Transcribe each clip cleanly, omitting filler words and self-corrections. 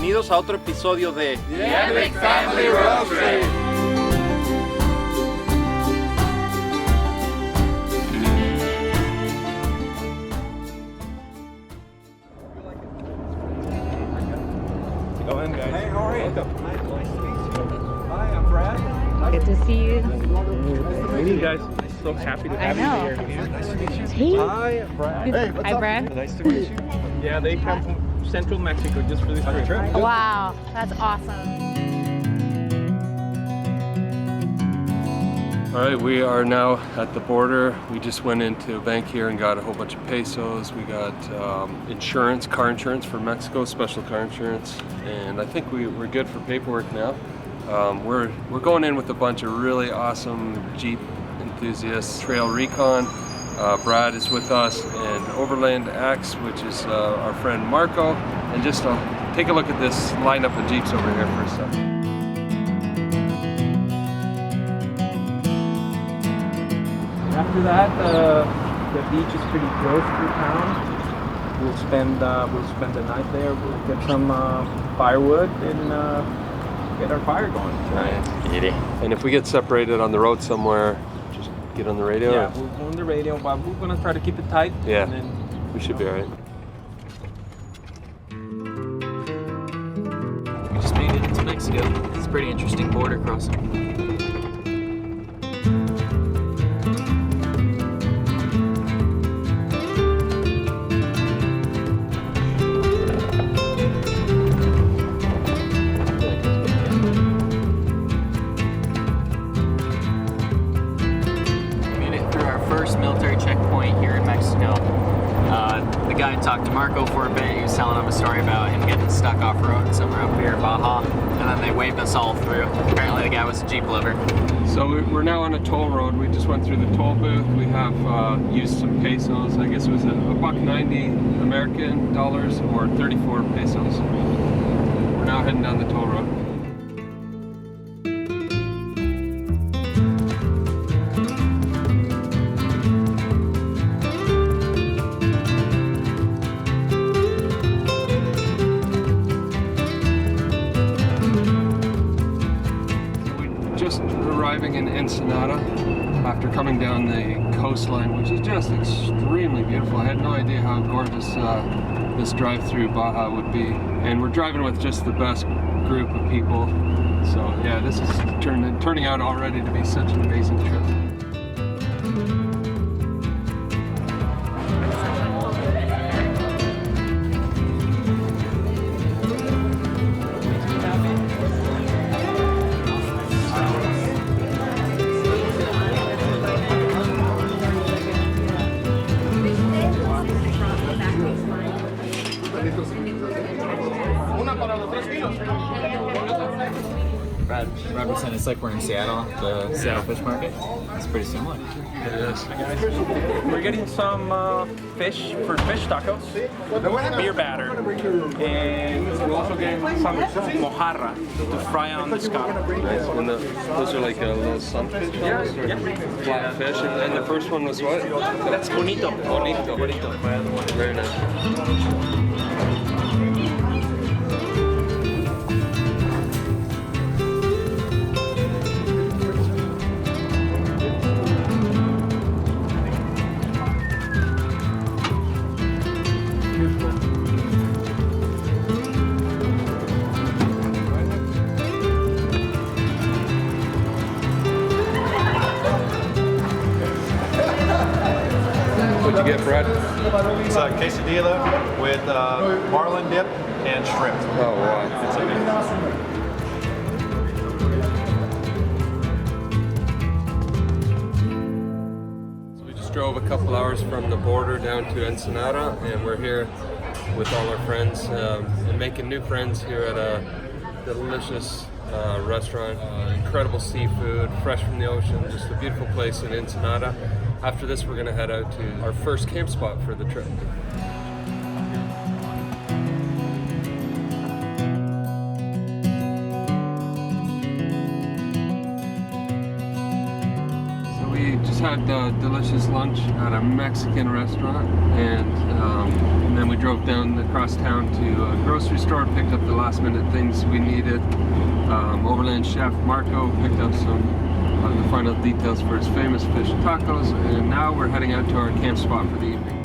bienvenidos a otro episodio de The EPIC Family Road Trip. Go in, guys. Hey, how are you? Welcome. Nice to meet you. Hi, I'm Brad. Good to see you. Hey, you guys. So happy to have you here. Nice to meet you. Hey. Hi, I'm Brad. Hey, what's Hi, up? Brad. Nice to meet you. Yeah, they come from Central Mexico just for this trip. Wow, that's awesome. All right, we are now at the border. We just went into a bank here and got a whole bunch of pesos. We got insurance, car insurance for Mexico, special car insurance, and I think we're good for paperwork now. We're going in with a bunch of really awesome Jeep enthusiasts. Trail Recon, Brad is with us, and OVRLNDX, which is our friend Marco. And just take a look at this lineup of Jeeps over here for a second. After that, the beach is pretty close to town. We'll spend the night there. We'll get some firewood and get our fire going tonight. And if we get separated on the road somewhere, just get on the radio. Yeah, we'll go on the radio, but we're gonna try to keep it tight. Yeah, and then we should be all right. We just made it into Mexico. It's a pretty interesting border crossing. Military checkpoint here in Mexico. The guy talked to Marco for a bit. He was telling him a story about him getting stuck off-road somewhere up here in Baja, and then they waved us all through. Apparently the guy was a Jeep lover. So we're now on a toll road. We just went through the toll booth. We have used some pesos. I guess it was $1.90 American dollars or 34 pesos. We're now heading down the toll road. Just arriving in Ensenada after coming down the coastline, which is just extremely beautiful. I had no idea how gorgeous this drive through Baja would be. And we're driving with just the best group of people. So yeah, this is turning out already to be such an amazing trip. Brad was saying it's like we're in Seattle, the Seattle fish market. It's pretty similar. It is. we're getting some fish for fish tacos, beer batter, and we're also getting some mojarra to fry on the scotch. Nice. And those are like little sunfish, Yeah. flat fish. And the first one was what? That's bonito. Bonito. Very nice. What'd you get, Brad? It's a quesadilla with marlin dip and shrimp. Oh, wow. It's amazing. We just drove a couple hours from the border down to Ensenada, and we're here with all our friends and making new friends here at a delicious restaurant. Incredible seafood, fresh from the ocean, just a beautiful place in Ensenada. After this, we're going to head out to our first camp spot for the trip. So we just had a delicious lunch at a Mexican restaurant, and then we drove down across town to a grocery store, picked up the last minute things we needed. Overland chef Marco picked up some of the final details for his famous fish tacos, and now we're heading out to our camp spot for the evening.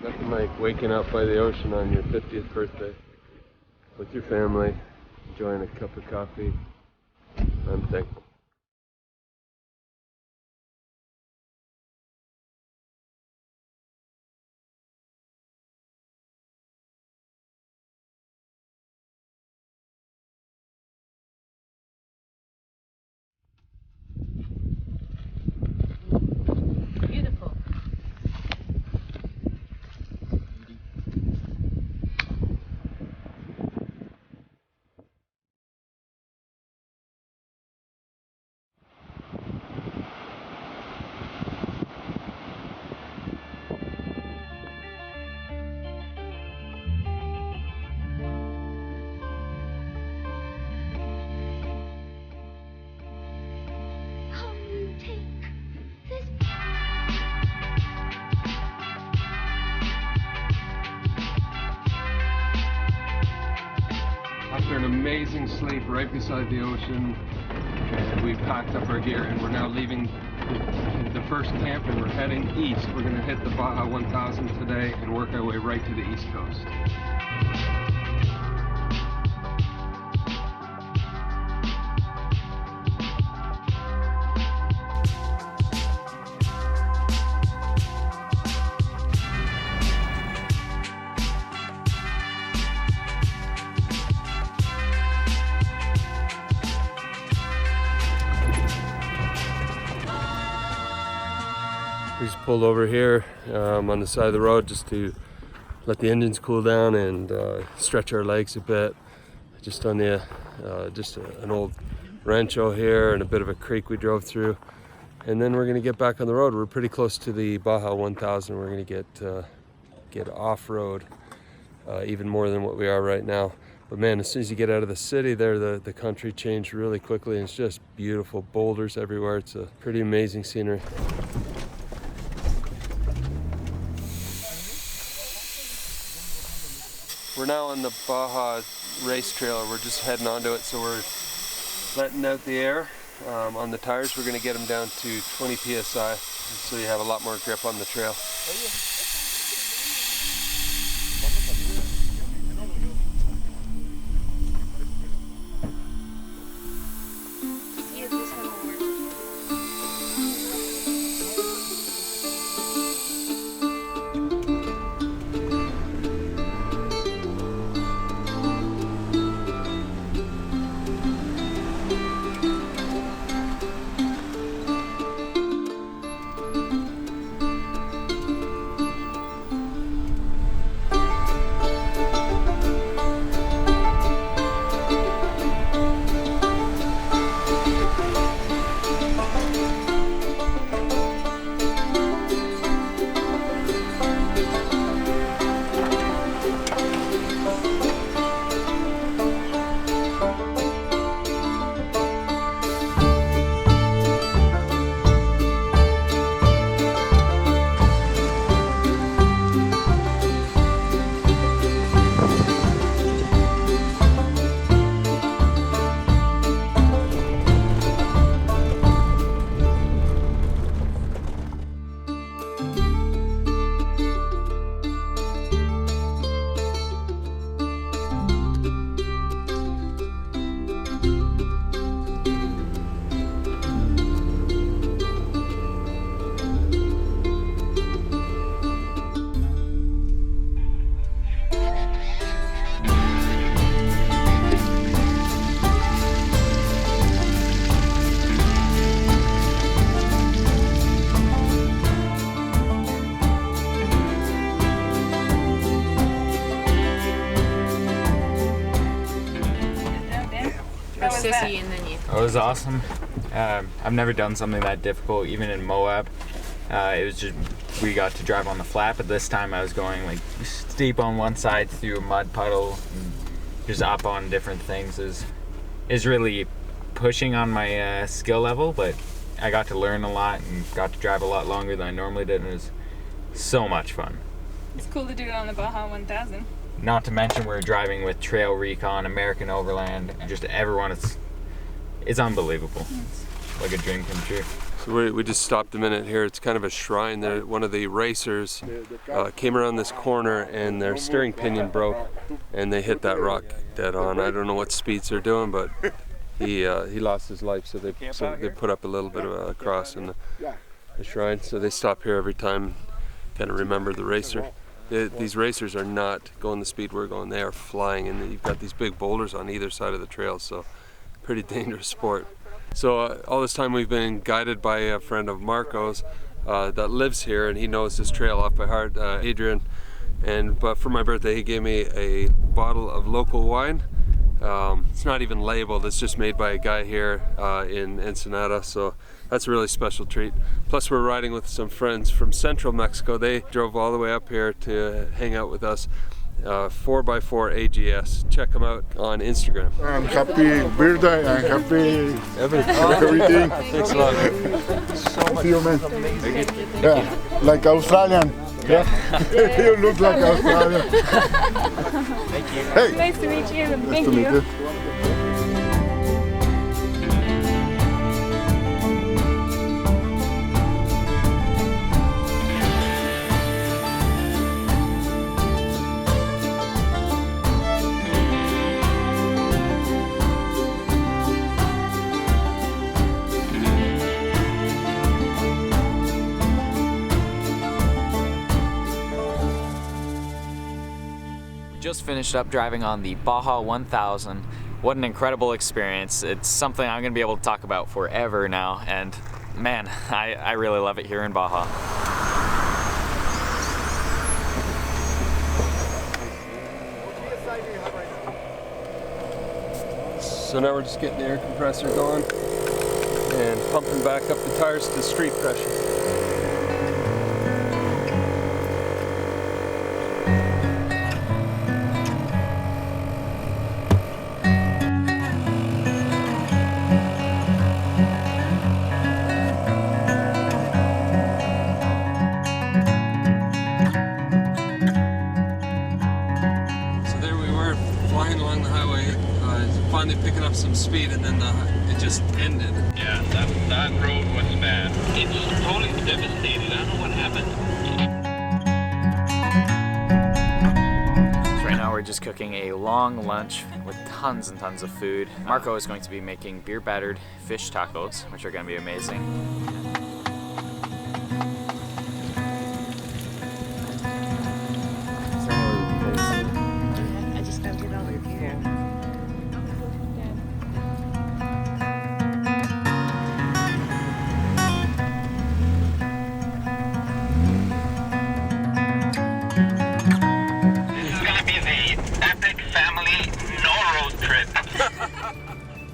Nothing like waking up by the ocean on your 50th birthday with your family, enjoying a cup of coffee. I'm thankful. Beautiful. After an amazing sleep right beside the ocean, and we packed up our gear and we're now leaving the first camp and we're heading east. We're going to hit the Baja 1000 today and work our way right to the east coast. We just pulled over here on the side of the road just to let the engines cool down and stretch our legs a bit. Just on the an old rancho here and a bit of a creek we drove through, and then we're going to get back on the road. We're pretty close to the Baja 1000. We're going to get off-road even more than what we are right now. But man, as soon as you get out of the city there, the country changed really quickly, and it's just beautiful, boulders everywhere. It's a pretty amazing scenery. We're now on the Baja race trailer. We're just heading onto it, so we're letting out the air on the tires. We're going to get them down to 20 psi, so you have a lot more grip on the trail. Sissy and then you. It was awesome. I've never done something that difficult, even in Moab. It was just, we got to drive on the flat, but this time I was going like steep on one side through a mud puddle, and just up on different things. Is really pushing on my skill level, but I got to learn a lot and got to drive a lot longer than I normally did, and it was so much fun. It's cool to do it on the Baja 1000. Not to mention we're driving with Trail Recon, American Overland, just everyone. It's unbelievable. It's like a dream come true. So we just stopped a minute here. It's kind of a shrine there. One of the racers came around this corner and their steering pinion broke, and they hit that rock dead on. I don't know what speeds they're doing, but he lost his life. So they put up a little bit of a cross in the shrine. So they stop here every time, kind of remember the racer. These racers are not going the speed we're going. They are flying, and you've got these big boulders on either side of the trail, so pretty dangerous sport. So all this time we've been guided by a friend of Marco's that lives here, and he knows this trail off by heart, Adrián. But for my birthday he gave me a bottle of local wine. It's not even labeled, it's just made by a guy here in Ensenada, so that's a really special treat. Plus we're riding with some friends from central Mexico. They drove all the way up here to hang out with us. 4x4 AGS. Check them out on Instagram. And happy birthday and happy everything. Thanks a lot. So much. See you, man. Yeah, like Australian. Yeah. You look like Australian. Thank you. Hey. Nice to meet you. Nice to meet you. Just finished up driving on the Baja 1000. What an incredible experience. It's something I'm going to be able to talk about forever now, and man, I really love it here in Baja. So now we're just getting the air compressor going and pumping back up the tires to street pressure. picking up some speed, and then it just ended. Yeah, that road was bad. It's totally devastated. I don't know what happened. So right now we're just cooking a long lunch with tons and tons of food. Marco is going to be making beer battered fish tacos, which are going to be amazing. I just dumped it all over here. This is gonna be the epic family no road trip.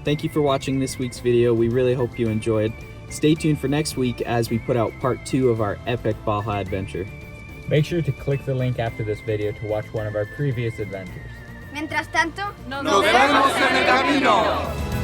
Thank you for watching this week's video. We really hope you enjoyed. Stay tuned for next week as we put out part 2 of our epic Baja adventure. Make sure to click the link after this video to watch one of our previous adventures. Mientras tanto, Nos vemos en el camino.